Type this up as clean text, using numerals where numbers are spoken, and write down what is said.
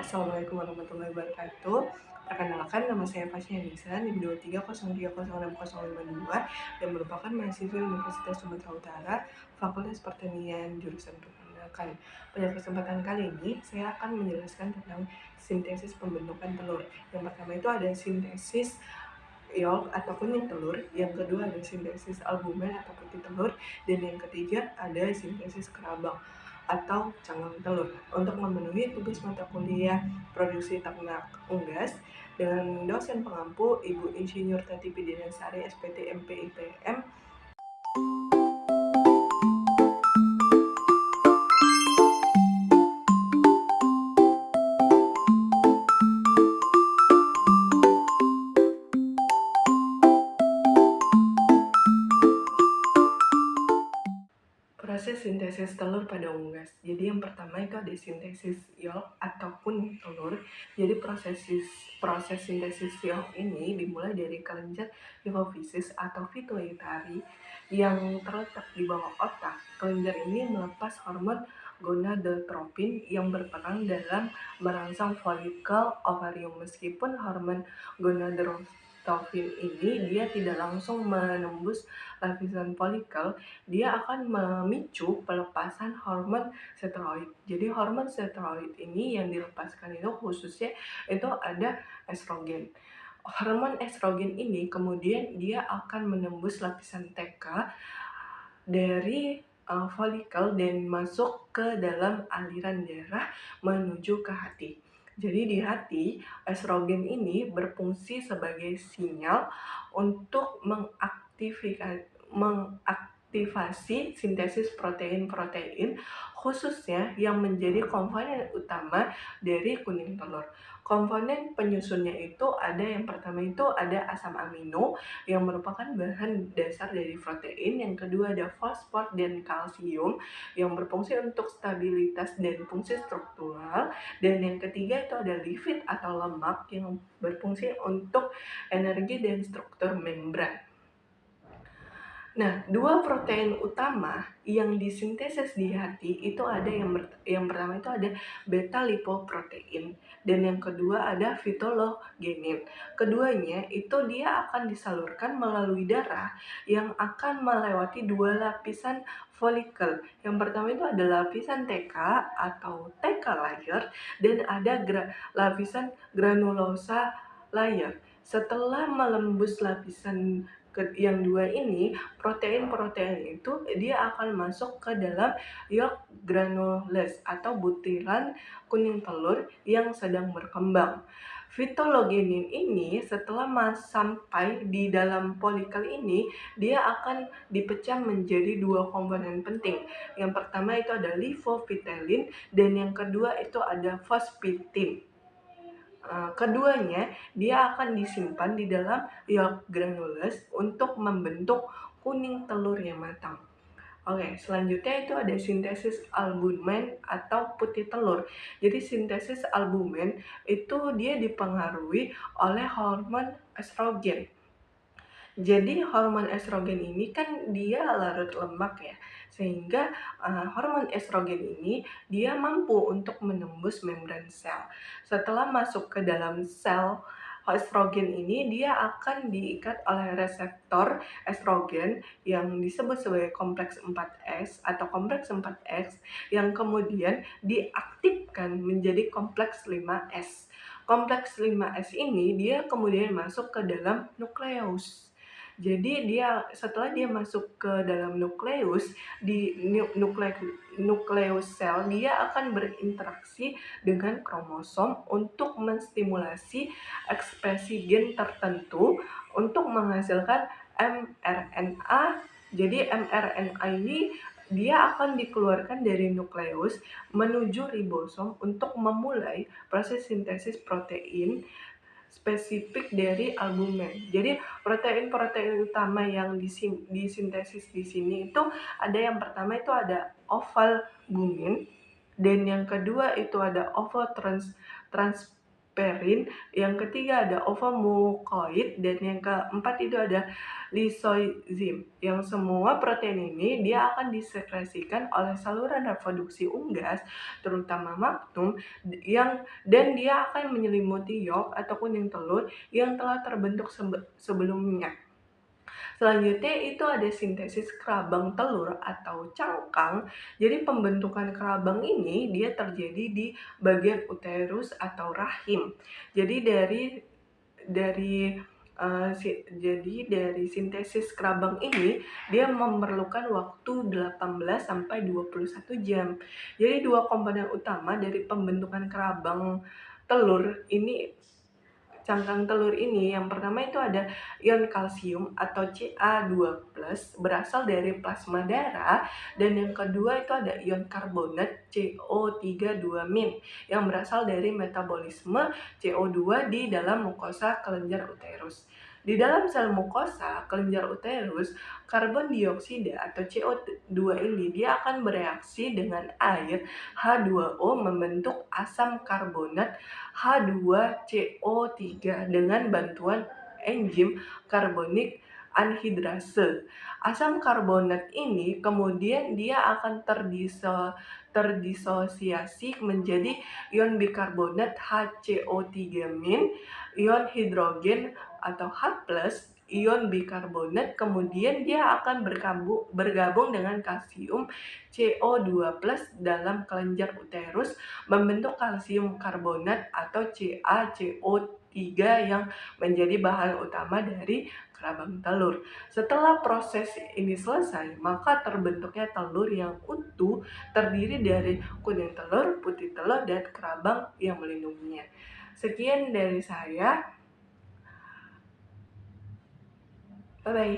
Assalamualaikum warahmatullahi wabarakatuh. Perkenalkan, nama saya Fasya Nisa, NIM 230306052 yang merupakan mahasiswa Universitas Sumatera Utara, Fakultas Pertanian, jurusan Peternakan. Pada kesempatan kali ini, saya akan menjelaskan tentang sintesis pembentukan telur. Yang pertama itu ada sintesis yolk atau kuning telur, yang kedua ada sintesis albumen atau putih telur, dan yang ketiga ada sintesis kerabang atau cangkang telur. Untuk memenuhi tugas mata kuliah produksi ternak unggas dengan dosen pengampu Ibu Insinyur Tati Pidiansari SPT MPIPM. Proses sintesis telur pada unggas. Jadi yang pertama itu ada sintesis yolk ataupun telur. Jadi proses sintesis yolk ini dimulai dari kelenjar hipofisis atau pituitari yang terletak di bawah otak. Kelenjar ini melepas hormon gonadotropin yang berperan dalam merangsang folikel ovarium. Meskipun hormon gonadotropin ini dia tidak langsung menembus lapisan folikel, dia akan memicu pelepasan hormon steroid. Jadi hormon steroid ini yang dilepaskan itu khususnya itu ada estrogen. Hormon estrogen ini kemudian dia akan menembus lapisan TK dari folikel dan masuk ke dalam aliran darah menuju ke hati. Jadi di hati, estrogen ini berfungsi sebagai sinyal untuk mengaktifasi sintesis protein-protein khususnya yang menjadi komponen utama dari kuning telur. Komponen penyusunnya itu ada, yang pertama itu ada asam amino yang merupakan bahan dasar dari protein, yang kedua ada fosfor dan kalsium yang berfungsi untuk stabilitas dan fungsi struktural, dan yang ketiga itu ada lipid atau lemak yang berfungsi untuk energi dan struktur membran. Nah, dua protein utama yang disintesis di hati itu ada yang pertama itu ada beta lipoprotein dan yang kedua ada phytologenin. Keduanya itu dia akan disalurkan melalui darah yang akan melewati dua lapisan folikel. Yang pertama itu ada lapisan TK atau TK layer dan ada lapisan granulosa layer. Setelah melembus lapisan yang dua ini, protein-protein itu dia akan masuk ke dalam yolk granules atau butiran kuning telur yang sedang berkembang. Phytologenin ini setelah sampai di dalam folikel ini, dia akan dipecah menjadi dua komponen penting. Yang pertama itu ada lipofitelin dan yang kedua itu ada fosfitin. Keduanya dia akan disimpan di dalam yolk granules untuk membentuk kuning telur yang matang. Oke, selanjutnya itu ada sintesis albumen atau putih telur. Jadi sintesis albumen itu dia dipengaruhi oleh hormon estrogen. Jadi hormon estrogen ini kan dia larut lemak ya, sehingga hormon estrogen ini dia mampu untuk menembus membran sel. Setelah masuk ke dalam sel, estrogen ini dia akan diikat oleh reseptor estrogen yang disebut sebagai kompleks 4S atau kompleks 4X yang kemudian diaktifkan menjadi kompleks 5S. Kompleks 5S ini dia kemudian masuk ke dalam nukleus. Jadi setelah dia masuk ke dalam nukleus, di nukleus sel dia akan berinteraksi dengan kromosom untuk menstimulasi ekspresi gen tertentu untuk menghasilkan mRNA. Jadi mRNA ini dia akan dikeluarkan dari nukleus menuju ribosom untuk memulai proses sintesis protein spesifik dari albumen. Jadi protein-protein utama yang disintesis di sini itu ada, yang pertama itu ada ovalbumin dan yang kedua itu ada perin, yang ketiga ada ovomucoid, dan yang keempat itu ada lisozim. Yang semua protein ini dia akan disekresikan oleh saluran reproduksi unggas, terutama maktum, dan dia akan menyelimuti yolk atau kuning telur yang telah terbentuk sebelumnya. Selanjutnya itu ada sintesis kerabang telur atau cangkang. Jadi pembentukan kerabang ini dia terjadi di bagian uterus atau rahim. Jadi dari sintesis kerabang ini dia memerlukan waktu 18 sampai 21 jam. Jadi dua komponen utama dari pembentukan kerabang telur ini cangkang telur ini, yang pertama itu ada ion kalsium atau Ca2+ berasal dari plasma darah, dan yang kedua itu ada ion karbonat CO32- yang berasal dari metabolisme CO2 di dalam mukosa kelenjar uterus. Di dalam sel mukosa kelenjar uterus, karbon dioksida atau CO2 ini dia akan bereaksi dengan air H2O membentuk asam karbonat H2CO3 dengan bantuan enzim karbonik anhidrase. Asam karbonat ini kemudian dia akan terdisosiasi menjadi ion bikarbonat HCO3-, ion hidrogen atau H+, ion bikarbonat, kemudian dia akan bergabung dengan kalsium CO2+ dalam kelenjar uterus membentuk kalsium karbonat atau CaCO3 yang menjadi bahan utama dari kerabang telur. Setelah proses ini selesai, maka terbentuknya telur yang utuh terdiri dari kuning telur, putih telur, dan kerabang yang melindunginya. Sekian dari saya. Bye-bye.